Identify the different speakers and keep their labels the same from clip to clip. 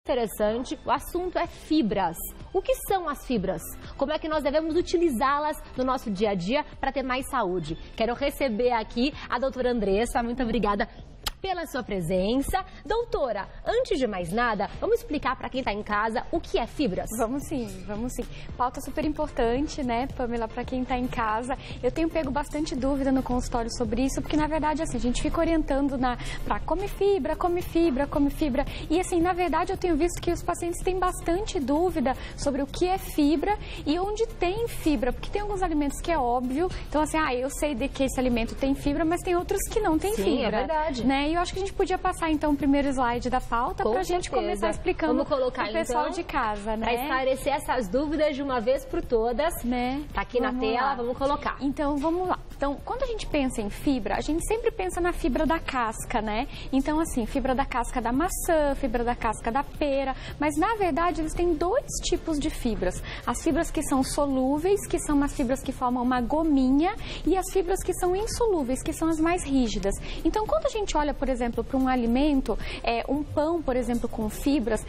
Speaker 1: Interessante, o assunto é fibras. O que são as fibras? Como é que nós devemos utilizá-las no nosso dia a dia para ter mais saúde? Quero receber aqui a doutora Andressa, muito obrigada pela sua presença. Doutora, antes de mais nada, vamos explicar para quem está em casa o que é fibras?
Speaker 2: Vamos sim, vamos sim. Pauta super importante, né, Pamela, para quem está em casa. Eu tenho pego bastante dúvida no consultório sobre isso, porque na verdade, assim, a gente fica orientando para come fibra, come fibra, come fibra. E assim, na verdade, eu tenho visto que os pacientes têm bastante dúvida sobre o que é fibra e onde tem fibra, porque tem alguns alimentos que é óbvio. Então, assim, eu sei de que esse alimento tem fibra, mas tem outros que não tem fibra.
Speaker 1: Sim, é verdade.
Speaker 2: Né? E eu acho que a gente podia passar, então, o primeiro slide da pauta para a gente começar explicando para o pessoal de casa, né?
Speaker 1: Para esclarecer essas dúvidas de uma vez por todas, né? Tá aqui na tela, vamos colocar.
Speaker 2: Então, vamos lá. Então, quando a gente pensa em fibra, a gente sempre pensa na fibra da casca, né? Então, assim, fibra da casca da maçã, fibra da casca da pera, mas, na verdade, eles têm dois tipos de fibras. As fibras que são solúveis, que são umas fibras que formam uma gominha, e as fibras que são insolúveis, que são as mais rígidas. Então, quando a gente olha, por exemplo, para um alimento, um pão, por exemplo, com fibras,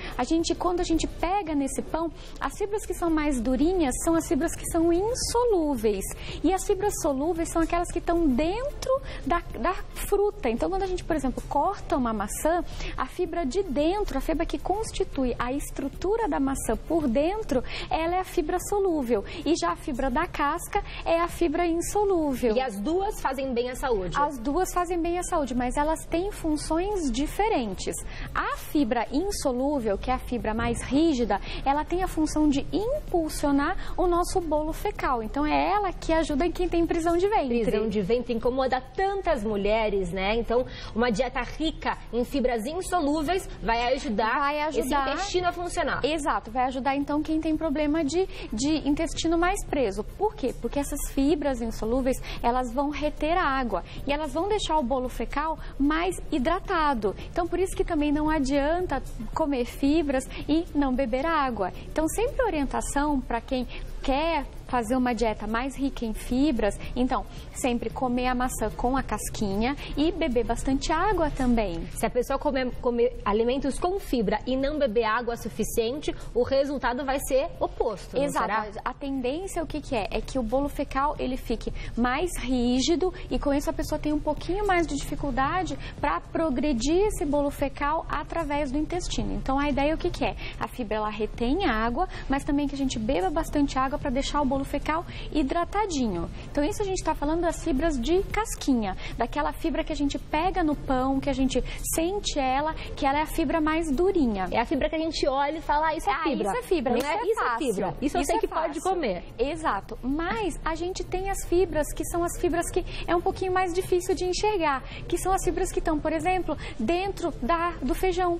Speaker 2: quando a gente pega nesse pão, as fibras que são mais durinhas são as fibras que são insolúveis. E as fibras solúveis são aquelas que estão dentro da fruta. Então, quando a gente, por exemplo, corta uma maçã, a fibra de dentro, a fibra que constitui a estrutura da maçã por dentro, ela é a fibra solúvel. E já a fibra da casca é a fibra insolúvel.
Speaker 1: E as duas fazem bem à saúde?
Speaker 2: As duas fazem bem à saúde, mas elas têm funções diferentes. A fibra insolúvel, que é a fibra mais rígida, ela tem a função de impulsionar o nosso bolo fecal. Então, é ela que ajuda quem tem prisão de ventre.
Speaker 1: Prisão de ventre incomoda tantas mulheres, né? Então, uma dieta rica em fibras insolúveis vai ajudar esse intestino a funcionar.
Speaker 2: Exato, vai ajudar então quem tem problema de intestino mais preso. Por quê? Porque essas fibras insolúveis, elas vão reter a água e elas vão deixar o bolo fecal mais hidratado. Então, por isso que também não adianta comer fibras e não beber água. Então, sempre orientação para quem quer fazer uma dieta mais rica em fibras, então, sempre comer a maçã com a casquinha e beber bastante água também.
Speaker 1: Se a pessoa comer alimentos com fibra e não beber água suficiente, o resultado vai ser oposto, não será?
Speaker 2: Exato. A tendência, o que é? É que o bolo fecal, ele fique mais rígido e com isso a pessoa tem um pouquinho mais de dificuldade para progredir esse bolo fecal através do intestino. Então, a ideia, o que é? A fibra, ela retém água, mas também que a gente beba bastante água para deixar o bolo fecal hidratadinho. Então, isso a gente está falando das fibras de casquinha, daquela fibra que a gente pega no pão, que a gente sente ela, que ela é a fibra mais durinha.
Speaker 1: É a fibra que a gente olha e fala, isso é fibra.
Speaker 2: Isso é fibra,
Speaker 1: não
Speaker 2: isso
Speaker 1: é
Speaker 2: fácil.
Speaker 1: É fibra. Isso eu sei que pode comer.
Speaker 2: Exato, mas a gente tem as fibras, que são as fibras que é um pouquinho mais difícil de enxergar, que são as fibras que estão, por exemplo, dentro do feijão,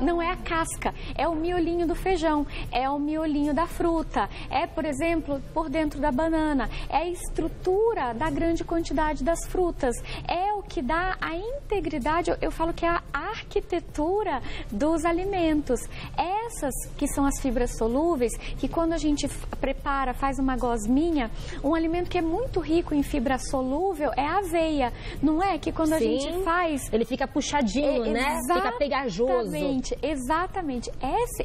Speaker 2: não é a casca, é o miolinho do feijão, é o miolinho da fruta, é, por exemplo, por dentro da banana, é a estrutura da grande quantidade das frutas, é o que dá a integridade, eu falo que é a arquitetura dos alimentos. Essas que são as fibras solúveis, que quando a gente prepara, faz uma gosminha, um alimento que é muito rico em fibra solúvel é a aveia, não é? Que quando a gente faz...
Speaker 1: Ele fica puxadinho, né? Fica pegajoso.
Speaker 2: Exatamente.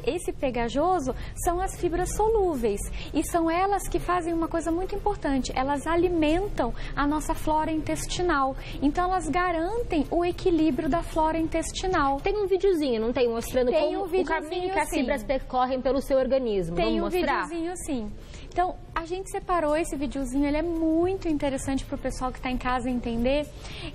Speaker 2: Esse pegajoso são as fibras solúveis e são elas que fazem uma coisa muito importante, elas alimentam a nossa flora intestinal, então elas garantem o equilíbrio da flora intestinal.
Speaker 1: Tem um videozinho, não tem? Mostrando como o caminho que as fibras percorrem pelo seu organismo.
Speaker 2: Tem
Speaker 1: Vamos mostrar?
Speaker 2: Videozinho, sim. Então, a gente separou esse videozinho, ele é muito interessante para o pessoal que está em casa entender.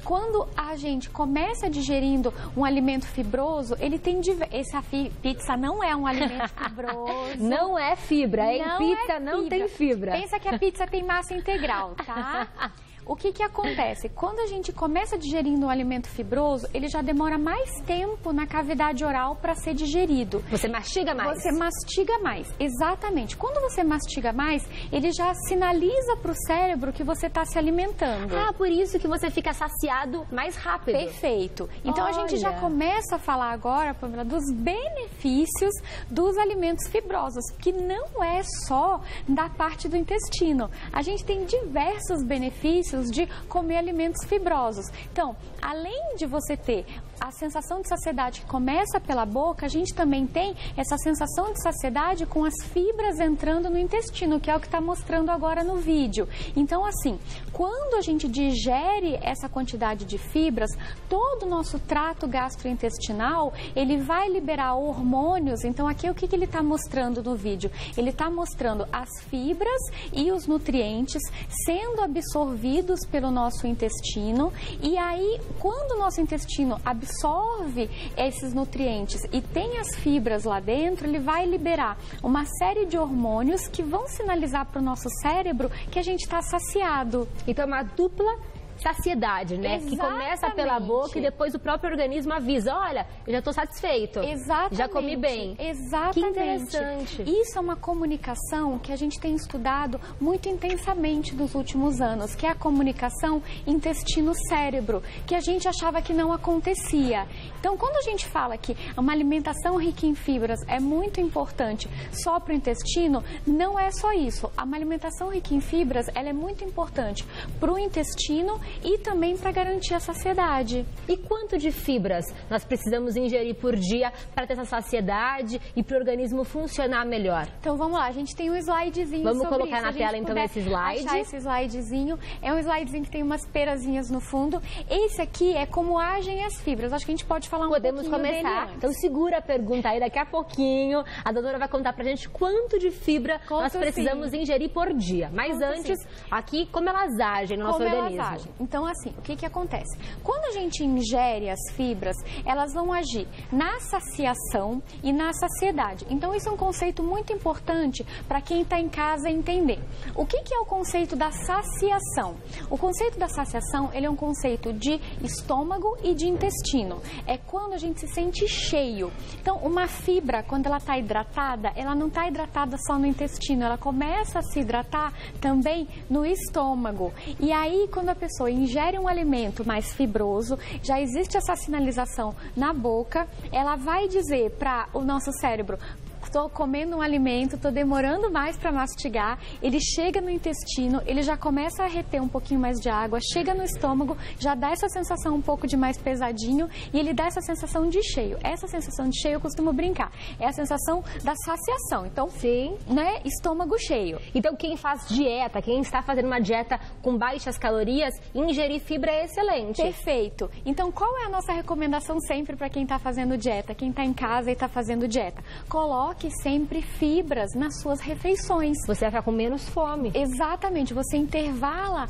Speaker 2: Quando a gente começa digerindo um alimento fibroso, ele tem essa pizza não é um alimento fibroso.
Speaker 1: Não é fibra, hein? Pizza não tem fibra.
Speaker 2: Pensa que a pizza tem massa integral, tá? O que acontece? Quando a gente começa digerindo um alimento fibroso, ele já demora mais tempo na cavidade oral para ser digerido.
Speaker 1: Você mastiga mais?
Speaker 2: Você mastiga mais, exatamente. Quando você mastiga mais, ele já sinaliza para o cérebro que você está se alimentando.
Speaker 1: Por isso que você fica saciado mais rápido.
Speaker 2: Perfeito. Então, a gente já começa a falar agora, Pamela, dos benefícios dos alimentos fibrosos, que não é só da parte do intestino. A gente tem diversos benefícios de comer alimentos fibrosos. Então, além de você ter a sensação de saciedade que começa pela boca, a gente também tem essa sensação de saciedade com as fibras entrando no intestino, que é o que está mostrando agora no vídeo. Então, assim, quando a gente digere essa quantidade de fibras, todo o nosso trato gastrointestinal, ele vai liberar hormônios. Então, aqui o que ele está mostrando no vídeo? Ele está mostrando as fibras e os nutrientes sendo absorvidos pelo nosso intestino. E aí, quando o nosso intestino absorve esses nutrientes e tem as fibras lá dentro, ele vai liberar uma série de hormônios que vão sinalizar para o nosso cérebro que a gente está saciado.
Speaker 1: Então, é uma dupla saciedade, né?
Speaker 2: Exatamente.
Speaker 1: Que começa pela boca e depois o próprio organismo avisa, olha, eu já estou satisfeito.
Speaker 2: Exatamente.
Speaker 1: Já comi bem.
Speaker 2: Exatamente.
Speaker 1: Que interessante.
Speaker 2: Isso é uma comunicação que a gente tem estudado muito intensamente nos últimos anos, que é a comunicação intestino-cérebro, que a gente achava que não acontecia. Então, quando a gente fala que uma alimentação rica em fibras é muito importante só para o intestino, não é só isso. Uma alimentação rica em fibras, ela é muito importante para o intestino e também para garantir a saciedade.
Speaker 1: E quanto de fibras nós precisamos ingerir por dia para ter essa saciedade e para o organismo funcionar melhor?
Speaker 2: Então vamos lá, a gente tem um slidezinho
Speaker 1: Vamos
Speaker 2: sobre
Speaker 1: colocar
Speaker 2: isso.
Speaker 1: na tela então esse slide.
Speaker 2: Achar esse slidezinho. É um slidezinho que tem umas perazinhas no fundo. Esse aqui é como agem as fibras. Acho que a gente pode falar um pouquinho dele
Speaker 1: começar.
Speaker 2: antes.
Speaker 1: Então segura a pergunta aí, daqui a pouquinho a doutora vai contar pra gente quanto de fibra nós precisamos ingerir por dia. Mas antes, aqui, como elas agem no nosso organismo?
Speaker 2: Então, assim, o que acontece? Quando a gente ingere as fibras, elas vão agir na saciação e na saciedade. Então, isso é um conceito muito importante para quem está em casa entender. O que é o conceito da saciação? O conceito da saciação, ele é um conceito de estômago e de intestino. É quando a gente se sente cheio. Então, uma fibra, quando ela está hidratada, ela não está hidratada só no intestino, ela começa a se hidratar também no estômago. E aí, quando a pessoa ingere um alimento mais fibroso, já existe essa sinalização na boca, ela vai dizer para o nosso cérebro: estou comendo um alimento, estou demorando mais para mastigar, ele chega no intestino, ele já começa a reter um pouquinho mais de água, chega no estômago, já dá essa sensação um pouco de mais pesadinho e ele dá essa sensação de cheio. Essa sensação de cheio eu costumo brincar, é a sensação da saciação. Então,
Speaker 1: sim,
Speaker 2: né, estômago cheio.
Speaker 1: Então, quem faz dieta, quem está fazendo uma dieta com baixas calorias, ingerir fibra é excelente.
Speaker 2: Perfeito. Então, qual é a nossa recomendação sempre para quem está fazendo dieta, quem está em casa e está fazendo dieta? Coloque sempre fibras nas suas refeições.
Speaker 1: Você vai ficar com menos fome.
Speaker 2: Exatamente. Você intervala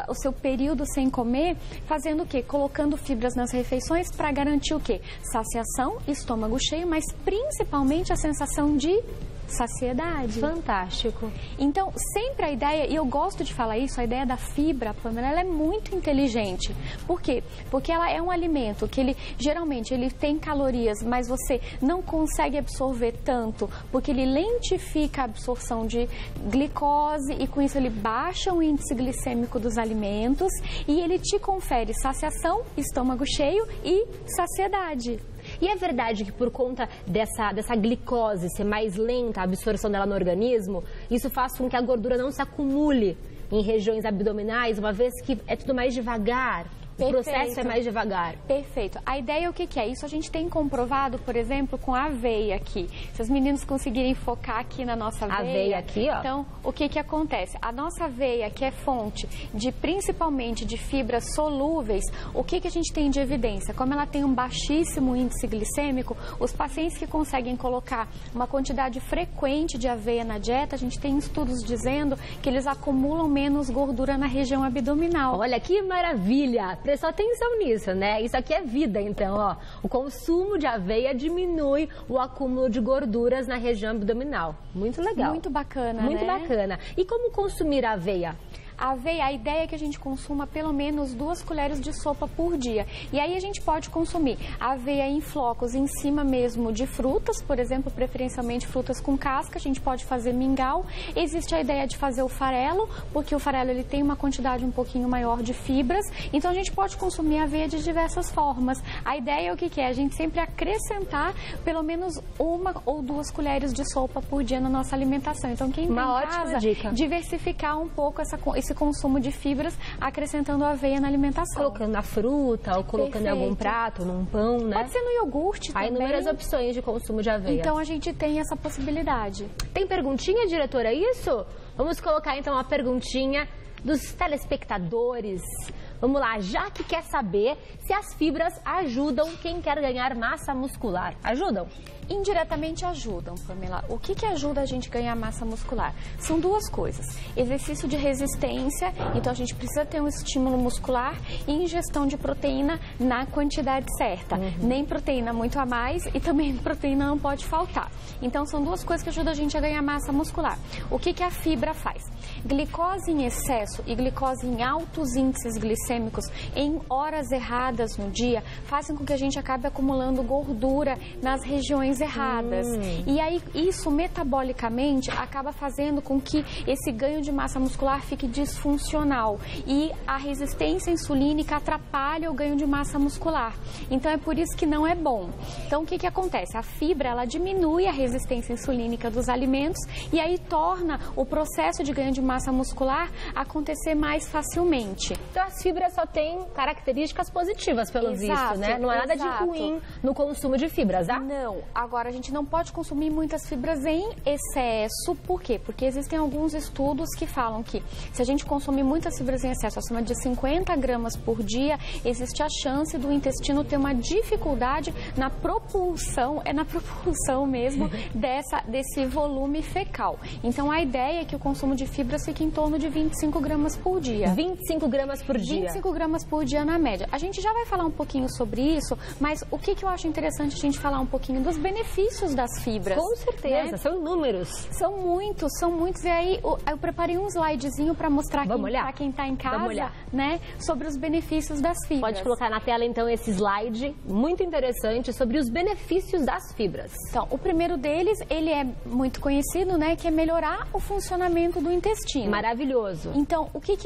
Speaker 2: o seu período sem comer, fazendo o quê? Colocando fibras nas refeições para garantir o quê? Saciação, estômago cheio, mas principalmente a sensação de saciedade.
Speaker 1: Fantástico.
Speaker 2: Então, sempre a ideia, e eu gosto de falar isso, a ideia da fibra, Pamela, ela é muito inteligente. Por quê? Porque ela é um alimento que geralmente ele tem calorias, mas você não consegue absorver tanto, porque ele lentifica a absorção de glicose e com isso ele baixa o índice glicêmico dos alimentos e ele te confere saciação, estômago cheio e saciedade.
Speaker 1: E é verdade que por conta dessa glicose ser mais lenta, a absorção dela no organismo, isso faz com que a gordura não se acumule em regiões abdominais, uma vez que é tudo mais devagar? O processo é mais devagar.
Speaker 2: Perfeito. A ideia o que é? Isso a gente tem comprovado, por exemplo, com a aveia aqui. Se os meninos conseguirem focar aqui na nossa aveia.
Speaker 1: Aveia aqui, ó.
Speaker 2: Então, o que acontece? A nossa aveia, que é fonte principalmente de fibras solúveis, o que a gente tem de evidência? Como ela tem um baixíssimo índice glicêmico, os pacientes que conseguem colocar uma quantidade frequente de aveia na dieta, a gente tem estudos dizendo que eles acumulam menos gordura na região abdominal.
Speaker 1: Olha que maravilha! Presta atenção nisso, né? Isso aqui é vida, então, ó. O consumo de aveia diminui o acúmulo de gorduras na região abdominal. Muito legal.
Speaker 2: Muito bacana,
Speaker 1: Muito bacana. E como consumir a aveia?
Speaker 2: A aveia, a ideia é que a gente consuma pelo menos 2 colheres de sopa por dia. E aí a gente pode consumir a aveia em flocos em cima mesmo de frutas, por exemplo, preferencialmente frutas com casca. A gente pode fazer mingau. Existe a ideia de fazer o farelo, porque o farelo ele tem uma quantidade um pouquinho maior de fibras. Então a gente pode consumir a aveia de diversas formas. A ideia é o que é? A gente sempre acrescentar pelo menos 1 ou 2 colheres de sopa por dia na nossa alimentação. Então quem tem em casa, diversificar um pouco esse consumo de fibras, acrescentando aveia na alimentação.
Speaker 1: Colocando na fruta ou colocando em algum prato, num pão, né?
Speaker 2: Pode ser no iogurte também.
Speaker 1: Há inúmeras opções de consumo de aveia.
Speaker 2: Então a gente tem essa possibilidade.
Speaker 1: Tem perguntinha, diretora, isso? Vamos colocar então a perguntinha dos telespectadores. Vamos lá, Jaque quer saber se as fibras ajudam quem quer ganhar massa muscular. Ajudam?
Speaker 2: Indiretamente ajudam, Pamela. O que ajuda a gente a ganhar massa muscular? São duas coisas. Exercício de resistência, então a gente precisa ter um estímulo muscular, e ingestão de proteína na quantidade certa. Nem proteína muito a mais e também proteína não pode faltar. Então são duas coisas que ajudam a gente a ganhar massa muscular. O que a fibra faz? Glicose em excesso e glicose em altos índices glicêmicos em horas erradas no dia fazem com que a gente acabe acumulando gordura nas regiões erradas. E aí isso metabolicamente acaba fazendo com que esse ganho de massa muscular fique disfuncional e a resistência insulínica atrapalha o ganho de massa muscular. Então é por isso que não é bom. Então o que acontece? A fibra, ela diminui a resistência insulínica dos alimentos e aí torna o processo de ganho de massa muscular acontecer mais facilmente.
Speaker 1: Então as fibras só têm características positivas, pelo visto, né? Não há nada de ruim no consumo de fibras, tá?
Speaker 2: Não. Agora, a gente não pode consumir muitas fibras em excesso. Por quê? Porque existem alguns estudos que falam que se a gente consumir muitas fibras em excesso, acima de 50 gramas por dia, existe a chance do intestino ter uma dificuldade na propulsão, mesmo, desse volume fecal. Então, a ideia é que o consumo de fibras fique em torno de 25 gramas por dia.
Speaker 1: 25 gramas por dia?
Speaker 2: 25 gramas por dia na média. A gente já vai falar um pouquinho sobre isso, mas o que eu acho interessante a gente falar um pouquinho dos benefícios das fibras.
Speaker 1: Com certeza, né? São inúmeros.
Speaker 2: São muitos. E aí eu preparei um slidezinho para mostrar para quem está em casa, né, sobre os benefícios das fibras.
Speaker 1: Pode colocar na tela então esse slide muito interessante sobre os benefícios das fibras.
Speaker 2: Então, o primeiro deles, ele é muito conhecido, né, que é melhorar o funcionamento do intestino.
Speaker 1: Maravilhoso.
Speaker 2: Então, o que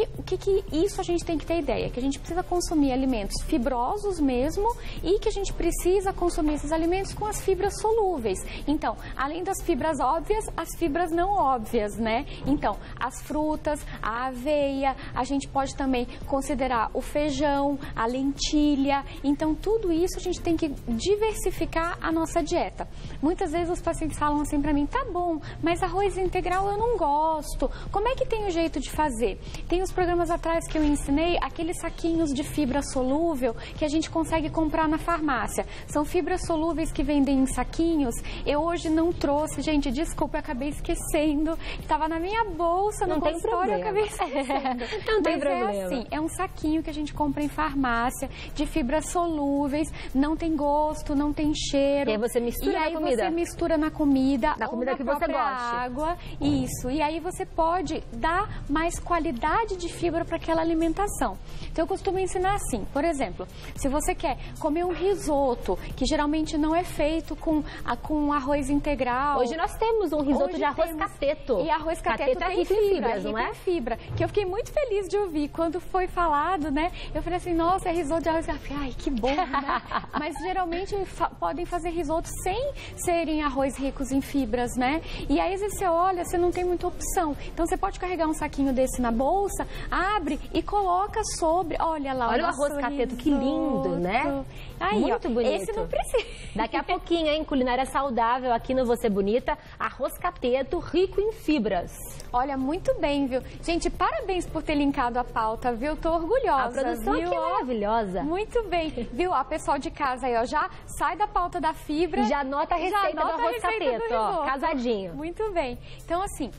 Speaker 2: isso a gente tem que ter ideia? Que a gente precisa consumir alimentos fibrosos mesmo e que a gente precisa consumir esses alimentos com as fibras solúveis. Então, além das fibras óbvias, as fibras não óbvias, né? Então, as frutas, a aveia, a gente pode também considerar o feijão, a lentilha. Então, tudo isso a gente tem que diversificar a nossa dieta. Muitas vezes os pacientes falam assim pra mim, tá bom, mas arroz integral eu não gosto. Como é que tem o jeito de fazer? Tem os programas atrás que eu ensinei, aqueles saquinhos de fibra solúvel que a gente consegue comprar na farmácia. São fibras solúveis que vendem em saquinhos. Eu hoje não trouxe, gente, desculpa, eu acabei esquecendo. Estava na minha bolsa, no consultório, eu acabei esquecendo.
Speaker 1: Não tem problema.
Speaker 2: É assim, é um saquinho que a gente compra em farmácia, de fibras solúveis, não tem gosto, não tem cheiro.
Speaker 1: E aí você mistura na comida.
Speaker 2: Você mistura na comida,
Speaker 1: na comida que você gosta.
Speaker 2: Água, isso. E aí você pode dar mais qualidade de fibra para aquela alimentação. Então eu costumo ensinar assim, por exemplo, se você quer comer um risoto, que geralmente não é feito com arroz integral.
Speaker 1: Hoje nós temos um risoto de arroz cateto.
Speaker 2: E arroz cateto tem fibras, não é? Fibra, que eu fiquei muito feliz de ouvir quando foi falado, né? Eu falei assim, nossa, é risoto de arroz cateto. Ai, que bom, né? Mas geralmente podem fazer risoto sem serem arroz ricos em fibras, né? E aí você olha, você não tem muita opção. Então você pode carregar um saquinho desse na bolsa, abre e coloca sobre, olha lá.
Speaker 1: Olha o arroz cateto, que lindo, né?
Speaker 2: Aí,
Speaker 1: muito bonito.
Speaker 2: Esse não precisa.
Speaker 1: Daqui a pouquinho, hein? Culinária saudável aqui no Você Bonita. Arroz cateto rico em fibras.
Speaker 2: Olha, muito bem, viu? Gente, parabéns por ter linkado a pauta, viu? Tô orgulhosa.
Speaker 1: A produção
Speaker 2: viu?
Speaker 1: Aqui é maravilhosa.
Speaker 2: Muito bem. Viu? A pessoal de casa aí, ó, já sai da pauta da fibra.
Speaker 1: E já anota a receita do arroz cateto, ó, casadinho.
Speaker 2: Muito bem. Então, assim,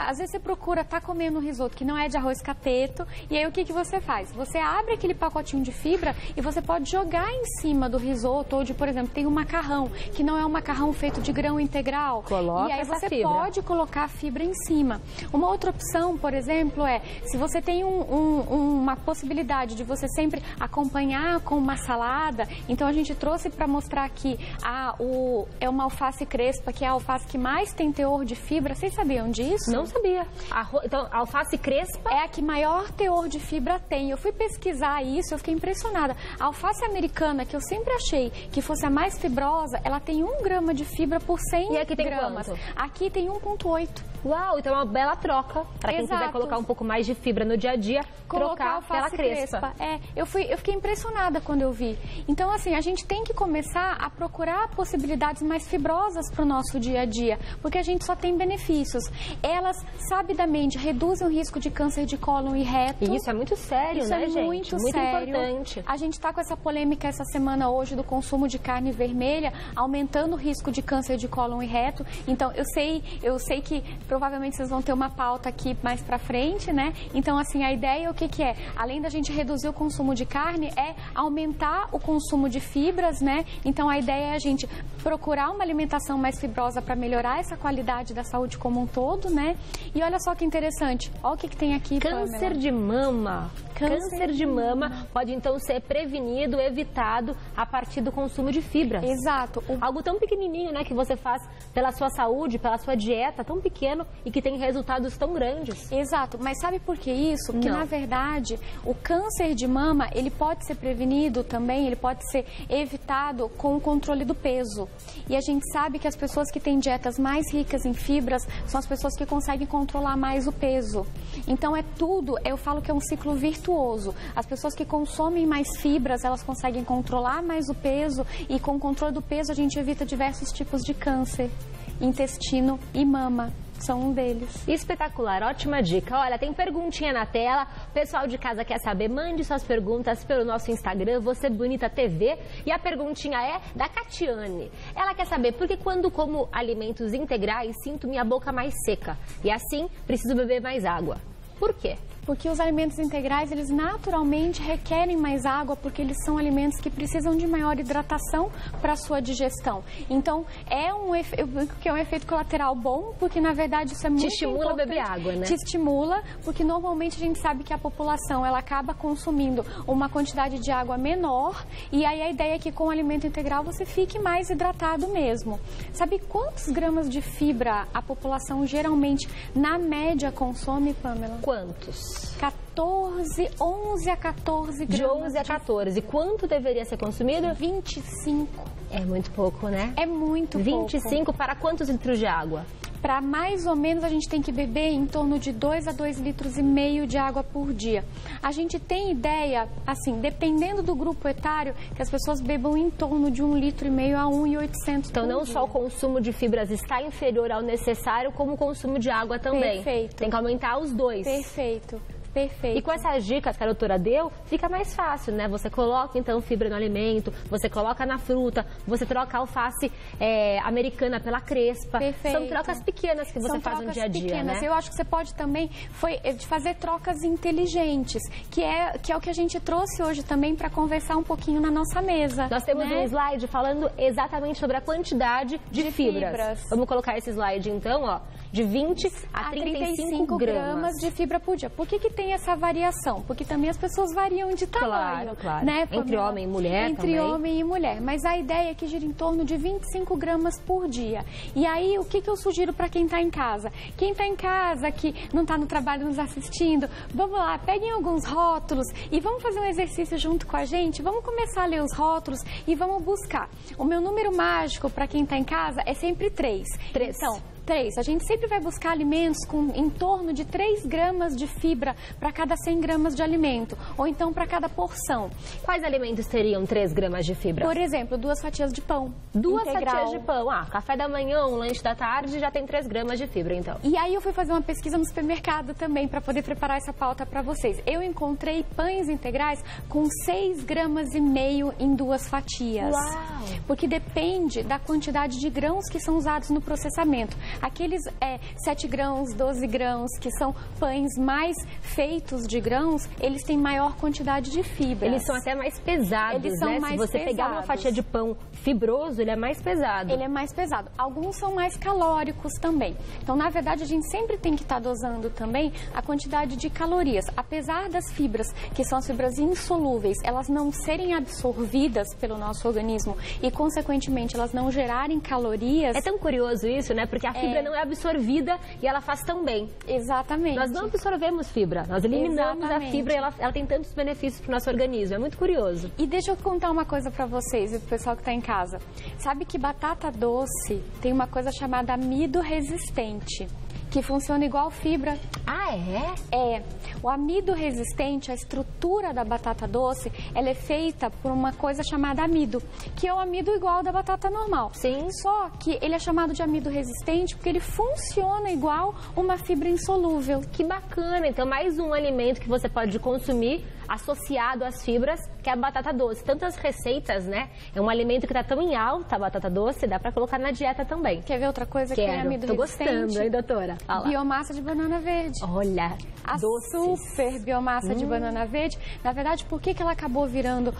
Speaker 2: às vezes você procura, comendo um risoto que não é de arroz cateto, e aí o que você faz? Você abre aquele pacotinho de fibra e você pode jogar em cima do risoto, ou de, por exemplo, tem um macarrão, que não é um macarrão feito de grão integral.
Speaker 1: Coloca
Speaker 2: e aí você
Speaker 1: fibra.
Speaker 2: Pode colocar a fibra em cima. Uma outra opção, por exemplo, é, se você tem uma possibilidade de você sempre acompanhar com uma salada, então a gente trouxe para mostrar aqui é uma alface crespa, que é a alface que mais tem teor de fibra. Vocês sabiam disso?
Speaker 1: Não sabia. Então, a alface crespa
Speaker 2: é a que maior teor de fibra tem. Eu fui pesquisar isso, eu fiquei impressionada. A alface americana, que eu sempre achei que fosse a mais fibrosa, ela tem 1 grama de fibra por 100
Speaker 1: e aqui tem
Speaker 2: gramas.
Speaker 1: Quanto?
Speaker 2: Aqui tem 1,8.
Speaker 1: Uau, então é uma bela troca para quem quiser colocar um pouco mais de fibra no dia a dia, trocar pela crespa.
Speaker 2: Eu fiquei impressionada quando eu vi. Então, assim, a gente tem que começar a procurar possibilidades mais fibrosas para o nosso dia a dia, porque a gente só tem benefícios. Elas, sabidamente, reduzem o risco de câncer de cólon e reto.
Speaker 1: E isso é muito sério, né, gente?
Speaker 2: Muito sério.
Speaker 1: Importante.
Speaker 2: A gente está com essa polêmica essa semana hoje do consumo de carne vermelha, aumentando o risco de câncer de cólon e reto. Então, eu sei que provavelmente vocês vão ter uma pauta aqui mais pra frente, né? Então, assim, a ideia o que é? Além da gente reduzir o consumo de carne, é aumentar o consumo de fibras, né? Então, a ideia é a gente procurar uma alimentação mais fibrosa para melhorar essa qualidade da saúde como um todo, né? E olha só que interessante, olha o que tem aqui,
Speaker 1: Câncer
Speaker 2: Pamela.
Speaker 1: de mama. Câncer de mama pode, então, ser prevenido, evitado a partir do consumo de fibras.
Speaker 2: Exato.
Speaker 1: Algo tão pequenininho, né, que você faz pela sua saúde, pela sua dieta, tão pequeno e que tem resultados tão grandes.
Speaker 2: Exato, mas sabe por que isso? Porque, na verdade, o câncer de mama, ele pode ser prevenido também, ele pode ser evitado com o controle do peso. E a gente sabe que as pessoas que têm dietas mais ricas em fibras são as pessoas que conseguem controlar mais o peso. Então, eu falo que é um ciclo virtuoso. As pessoas que consomem mais fibras, elas conseguem controlar mais o peso e com o controle do peso a gente evita diversos tipos de câncer. Intestino e mama são um deles.
Speaker 1: Espetacular, ótima dica. Olha, tem perguntinha na tela. O pessoal de casa quer saber, mande suas perguntas pelo nosso Instagram, Você Bonita TV. E a perguntinha é da Catiane. Ela quer saber por que quando como alimentos integrais sinto minha boca mais seca e assim preciso beber mais água. Por quê?
Speaker 2: Porque os alimentos integrais, eles naturalmente requerem mais água, porque eles são alimentos que precisam de maior hidratação para a sua digestão. Então, é um efeito colateral bom, porque na verdade isso é muito importante. Te estimula a beber água, né? Te estimula, porque normalmente a gente sabe que a população, ela acaba consumindo uma quantidade de água menor, e aí a ideia é que com o alimento integral você fique mais hidratado mesmo. Sabe quantos gramas de fibra a população geralmente, na média, consome, Pamela?
Speaker 1: Quantos?
Speaker 2: 11 a 14 gramas.
Speaker 1: De 11 a 14. Quanto deveria ser consumido?
Speaker 2: 25.
Speaker 1: É muito pouco, né?
Speaker 2: É muito
Speaker 1: 25
Speaker 2: pouco.
Speaker 1: Para quantos litros de água?
Speaker 2: Para mais ou menos a gente tem que beber em torno de 2 a 2,5 litros de água por dia. A gente tem ideia, assim, dependendo do grupo etário, que as pessoas bebam em torno de 1,5 litro a 1,800
Speaker 1: Então não só o consumo de fibras está inferior ao necessário, como o consumo de água também.
Speaker 2: Perfeito.
Speaker 1: Tem que aumentar os dois.
Speaker 2: Perfeito. Perfeito.
Speaker 1: E com essas dicas que a doutora deu, fica mais fácil, né? Você coloca, então, fibra no alimento, você coloca na fruta, você troca a alface americana pela crespa.
Speaker 2: Perfeito.
Speaker 1: São trocas pequenas que você faz no dia a dia,
Speaker 2: pequenas.
Speaker 1: né?
Speaker 2: Eu acho que você pode também fazer trocas inteligentes, que é o que a gente trouxe hoje também para conversar um pouquinho na nossa mesa.
Speaker 1: Nós temos um slide falando exatamente sobre a quantidade de fibras. Vamos colocar esse slide, então, ó, de 20 a 35 gramas
Speaker 2: de fibra por dia. Por que tem essa variação? Porque também as pessoas variam de tamanho.
Speaker 1: Claro.
Speaker 2: Né,
Speaker 1: entre homem e mulher
Speaker 2: Entre homem e mulher. Mas a ideia é que gira em torno de 25 gramas por dia. E aí, o que eu sugiro para quem está em casa? Quem está em casa, que não está no trabalho nos assistindo, vamos lá, peguem alguns rótulos e vamos fazer um exercício junto com a gente? Vamos começar a ler os rótulos e vamos buscar. O meu número mágico para quem está em casa é sempre 3. Então, 3. A gente sempre vai buscar alimentos com em torno de 3 gramas de fibra para cada 100 gramas de alimento, ou então para cada porção.
Speaker 1: Quais alimentos teriam 3 gramas de fibra?
Speaker 2: Por exemplo, 2 fatias de pão.
Speaker 1: 2 fatias de pão. Café da manhã, um lanche da tarde, já tem 3 gramas de fibra, então.
Speaker 2: E aí eu fui fazer uma pesquisa no supermercado também para poder preparar essa pauta para vocês. Eu encontrei pães integrais com 6,5 gramas em 2 fatias.
Speaker 1: Uau!
Speaker 2: Porque depende da quantidade de grãos que são usados no processamento. Aqueles 7 grãos, 12 grãos, que são pães mais feitos de grãos, eles têm maior quantidade de fibra.
Speaker 1: Eles são até mais pesados,
Speaker 2: eles são
Speaker 1: né?
Speaker 2: Mais
Speaker 1: Se você pegar uma fatia de pão fibroso, ele é mais pesado.
Speaker 2: Ele é mais pesado. Alguns são mais calóricos também. Então, na verdade, a gente sempre tem que estar dosando também a quantidade de calorias. Apesar das fibras, que são as fibras insolúveis, elas não serem absorvidas pelo nosso organismo e, consequentemente, elas não gerarem calorias.
Speaker 1: É tão curioso isso, né? Porque a fibra não é absorvida e ela faz tão bem.
Speaker 2: Exatamente.
Speaker 1: Nós não absorvemos fibra, nós eliminamos a fibra e ela tem tantos benefícios para o nosso organismo. É muito curioso.
Speaker 2: E deixa eu contar uma coisa para vocês e pro pessoal que está em casa. Sabe que batata doce tem uma coisa chamada amido resistente, que funciona igual fibra.
Speaker 1: Ah, é?
Speaker 2: É. O amido resistente, a estrutura da batata doce, ela é feita por uma coisa chamada amido, que é o amido igual da batata normal.
Speaker 1: Sim.
Speaker 2: Só que ele é chamado de amido resistente porque ele funciona igual uma fibra insolúvel.
Speaker 1: Que bacana. Então, mais um alimento que você pode consumir associado às fibras, que é a batata doce. Tantas receitas, né? É um alimento que está tão em alta, a batata doce, dá para colocar na dieta também.
Speaker 2: Quer ver outra coisa que é amido resistente?
Speaker 1: Tô gostando, hein, doutora?
Speaker 2: Biomassa de banana verde.
Speaker 1: Olha,
Speaker 2: a super biomassa de banana verde. Na verdade, por que ela acabou virando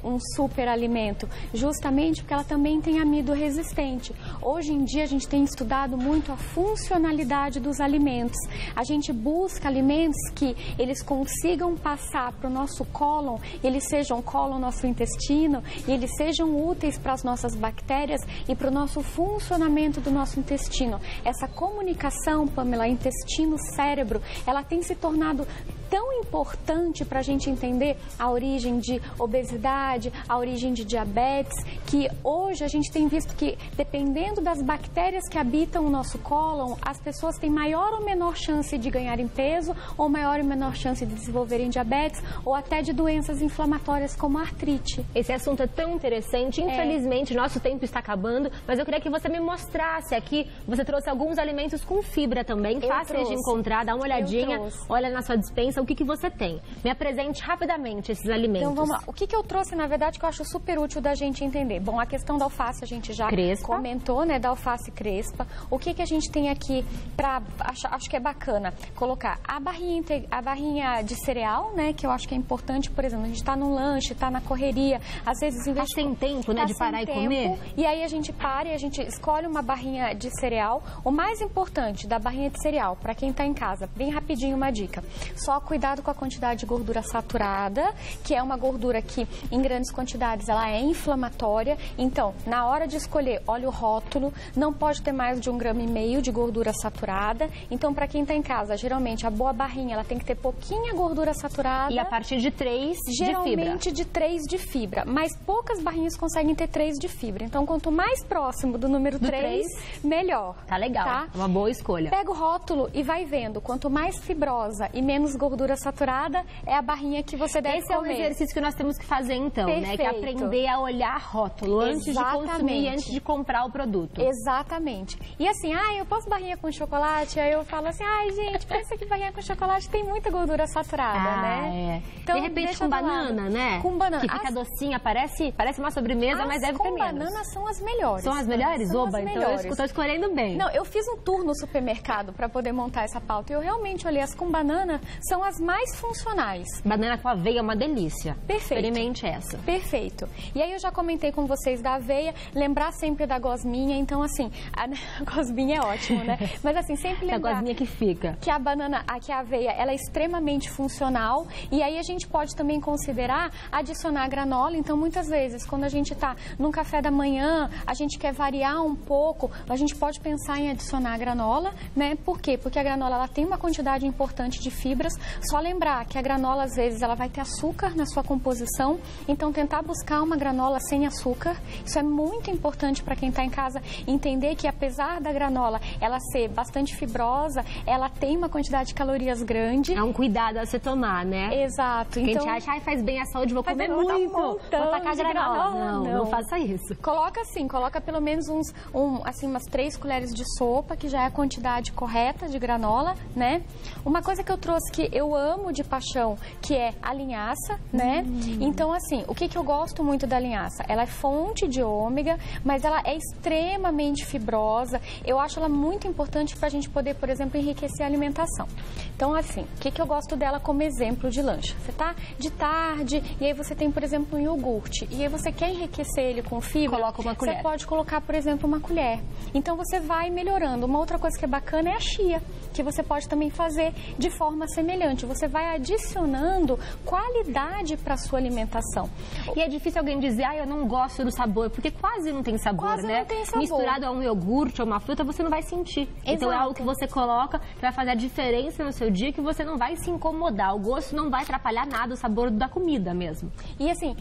Speaker 2: um super alimento? Justamente porque ela também tem amido resistente. Hoje em dia, a gente tem estudado muito a funcionalidade dos alimentos. A gente busca alimentos que eles consigam passar para o nosso cólon, eles sejam cólon, nosso intestino, e eles sejam úteis para as nossas bactérias e para o nosso funcionamento do nosso intestino. Essa comunicação, Pamela, intestino-cérebro, ela tem se tornado tão importante para a gente entender a origem de obesidade, a origem de diabetes, que hoje a gente tem visto que, dependendo das bactérias que habitam o nosso cólon, as pessoas têm maior ou menor chance de ganharem peso, ou maior ou menor chance de desenvolverem diabetes, ou até de doenças inflamatórias como a artrite.
Speaker 1: Esse assunto é tão interessante, infelizmente nosso tempo está acabando, mas eu queria que você me mostrasse aqui, você trouxe alguns alimentos com fibra também, fáceis de encontrar, dá uma olhadinha, olha na sua despensa, o que você tem. Me apresente rapidamente esses alimentos.
Speaker 2: Então vamos lá. O que eu trouxe, na verdade, que eu acho super útil da gente entender? Bom, a questão da alface a gente já comentou, né? Da alface crespa. O que a gente tem aqui para acho que é bacana colocar a barrinha de cereal, né? Que eu acho que é importante, por exemplo, a gente está num lanche, está na correria, às vezes em vez
Speaker 1: de sem tempo, né? De parar e comer.
Speaker 2: E aí a gente para e a gente escolhe uma barrinha de cereal. O mais importante da barrinha de cereal, para quem está em casa, bem rapidinho uma dica. Só cuidado com a quantidade de gordura saturada, que é uma gordura que, em grandes quantidades, ela é inflamatória. Então, na hora de escolher, olha o rótulo, não pode ter mais de 1,5 gramas de gordura saturada. Então, para quem está em casa, geralmente, a boa barrinha, ela tem que ter pouquinha gordura saturada.
Speaker 1: E a partir de 3 de fibra.
Speaker 2: Geralmente de 3 de fibra, mas poucas barrinhas conseguem ter 3 de fibra. Então, quanto mais próximo do número 3, melhor.
Speaker 1: Tá legal, tá? Uma boa escolha.
Speaker 2: Pega o rótulo e vai vendo, quanto mais fibrosa e menos gordura saturada, é a barrinha que você deve comer.
Speaker 1: Esse é o exercício que nós temos que fazer então, né? Que é aprender a olhar rótulo antes de consumir, antes de comprar o produto.
Speaker 2: Exatamente. E assim, eu posso barrinha com chocolate? Aí eu falo assim, gente, pensa que barrinha com chocolate tem muita gordura saturada, né?
Speaker 1: Então, de repente com banana, né?
Speaker 2: Com banana.
Speaker 1: Que fica docinha, parece uma sobremesa, mas deve ter menos.
Speaker 2: Com banana são as melhores.
Speaker 1: São as melhores? Oba, então eu estou escolhendo bem.
Speaker 2: Não, eu fiz um tour no supermercado para poder montar essa pauta e eu realmente olhei, as com banana são as mais funcionais.
Speaker 1: Banana com aveia é uma delícia.
Speaker 2: Perfeito.
Speaker 1: Experimente essa.
Speaker 2: Perfeito. E aí eu já comentei com vocês da aveia, lembrar sempre da gosminha, então assim, a gosminha é ótimo, né? Mas assim, sempre lembrar...
Speaker 1: A gosminha que fica.
Speaker 2: Que a banana, que a aveia, ela é extremamente funcional e aí a gente pode também considerar adicionar granola, então muitas vezes quando a gente tá num café da manhã, a gente quer variar um pouco, a gente pode pensar em adicionar granola, né? Por quê? Porque a granola, ela tem uma quantidade importante de fibras, só lembrar que a granola, às vezes, ela vai ter açúcar na sua composição, então tentar buscar uma granola sem açúcar, isso é muito importante para quem está em casa, entender que apesar da granola ela ser bastante fibrosa, ela tem uma quantidade de calorias grande.
Speaker 1: É um cuidado a se tomar, né?
Speaker 2: Exato.
Speaker 1: Porque então, a gente acha, faz bem à saúde, vou comer muito, vou tacar granola. Não faça isso.
Speaker 2: Coloca assim, coloca pelo menos umas 3 colheres de sopa, que já é a quantidade correta de granola, né? Uma coisa que eu trouxe que eu amo de paixão, que é a linhaça, né? Então, assim, o que eu gosto muito da linhaça? Ela é fonte de ômega, mas ela é extremamente fibrosa. Eu acho ela muito importante para a gente poder, por exemplo, enriquecer a alimentação. Então, assim, o que eu gosto dela como exemplo de lanche? Você tá de tarde e aí você tem, por exemplo, um iogurte e aí você quer enriquecer ele com fibra,
Speaker 1: coloca uma colher.
Speaker 2: Você pode colocar, por exemplo, uma colher. Então, você vai melhorando. Uma outra coisa que é bacana é a chia, que você pode também fazer de forma semelhante. importante, você vai adicionando qualidade para a sua alimentação.
Speaker 1: E é difícil alguém dizer, eu não gosto do sabor, porque quase não tem sabor,
Speaker 2: quase
Speaker 1: né?
Speaker 2: Não tem sabor.
Speaker 1: Misturado a um iogurte ou uma fruta, você não vai sentir.
Speaker 2: Exato.
Speaker 1: Então é algo que você coloca, que vai fazer a diferença no seu dia, que você não vai se incomodar. O gosto não vai atrapalhar nada o sabor da comida mesmo.
Speaker 2: E assim,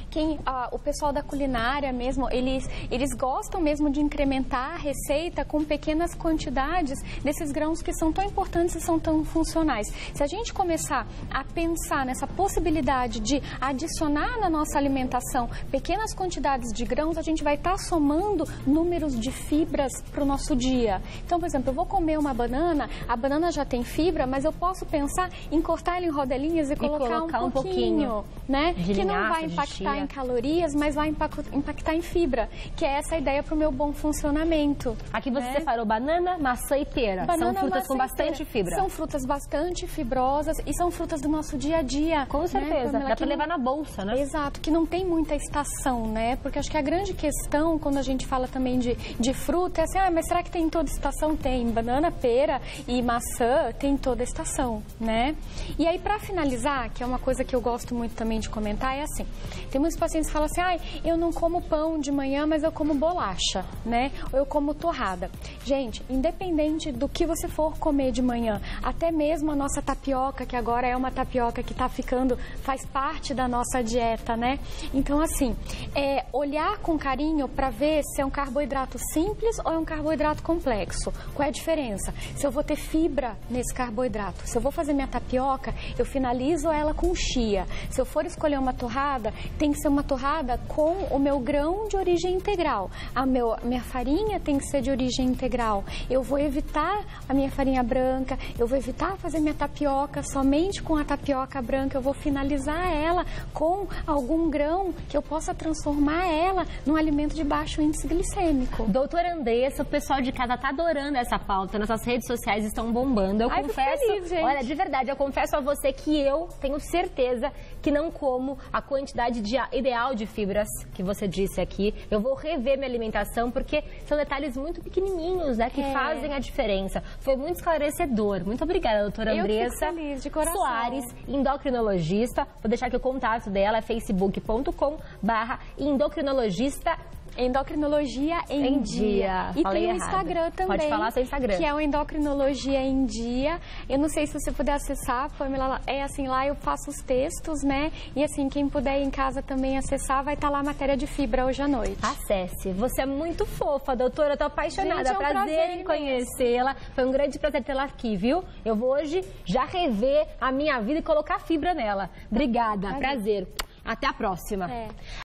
Speaker 2: o pessoal da culinária mesmo, eles gostam mesmo de incrementar a receita com pequenas quantidades desses grãos que são tão importantes e são tão funcionais. Se a gente começar a pensar nessa possibilidade de adicionar na nossa alimentação pequenas quantidades de grãos, a gente vai estar somando números de fibras para o nosso dia. Então, por exemplo, eu vou comer uma banana, a banana já tem fibra, mas eu posso pensar em cortar ela em rodelinhas e colocar um pouquinho, né? Que não vai impactar em calorias, mas vai impactar em fibra, que é essa ideia para o meu bom funcionamento.
Speaker 1: Aqui você separou banana, maçã e pera. São frutas com bastante fibra.
Speaker 2: São frutas bastante fibrosas e são frutas do nosso dia a dia.
Speaker 1: Com certeza, dá para levar na bolsa, né?
Speaker 2: Exato, que não tem muita estação, né? Porque acho que a grande questão, quando a gente fala também de fruta, é assim, mas será que tem em toda estação? Tem. Banana, pera e maçã tem em toda estação, né? E aí, para finalizar, que é uma coisa que eu gosto muito também de comentar, é assim, tem muitos pacientes que falam assim, eu não como pão de manhã, mas eu como bolacha, né? Ou eu como torrada. Gente, independente do que você for comer de manhã, até mesmo a nossa tapioca, que agora é uma tapioca que faz parte da nossa dieta, né? Então, assim, olhar com carinho para ver se é um carboidrato simples ou é um carboidrato complexo. Qual é a diferença? Se eu vou ter fibra nesse carboidrato, se eu vou fazer minha tapioca, eu finalizo ela com chia. Se eu for escolher uma torrada, tem que ser uma torrada com o meu grão de origem integral. Minha farinha tem que ser de origem integral. Eu vou evitar a minha farinha branca, eu vou evitar fazer minha tapioca somente com a tapioca branca, eu vou finalizar ela com algum grão que eu possa transformar ela num alimento de baixo índice glicêmico.
Speaker 1: Doutora Andressa, o pessoal de casa tá adorando essa pauta, nossas redes sociais estão bombando. Eu confesso,
Speaker 2: feliz, gente.
Speaker 1: Olha, de verdade, eu confesso a você que eu tenho certeza que não como a quantidade ideal de fibras que você disse aqui. Eu vou rever minha alimentação porque são detalhes muito pequenininhos, né, que fazem a diferença. Foi muito esclarecedor. Muito obrigada, doutora Andressa
Speaker 2: feliz, de coração.
Speaker 1: Soares, endocrinologista. Vou deixar aqui o contato dela, é facebook.com/endocrinologista.
Speaker 2: Endocrinologia em Dia. E
Speaker 1: Falei
Speaker 2: tem o
Speaker 1: errado.
Speaker 2: Instagram também.
Speaker 1: Pode falar seu Instagram.
Speaker 2: Que é o Endocrinologia em Dia. Eu não sei se você puder acessar, Pamela, lá eu faço os textos, né? E assim, quem puder ir em casa também acessar, vai estar lá a matéria de fibra hoje à noite.
Speaker 1: Acesse. Você é muito fofa, doutora. Eu tô apaixonada.
Speaker 2: Gente, é um
Speaker 1: prazer em conhecê-la. Foi um grande prazer tê-la aqui, viu? Eu vou hoje já rever a minha vida e colocar fibra nela. Obrigada. Prazer. Até a próxima.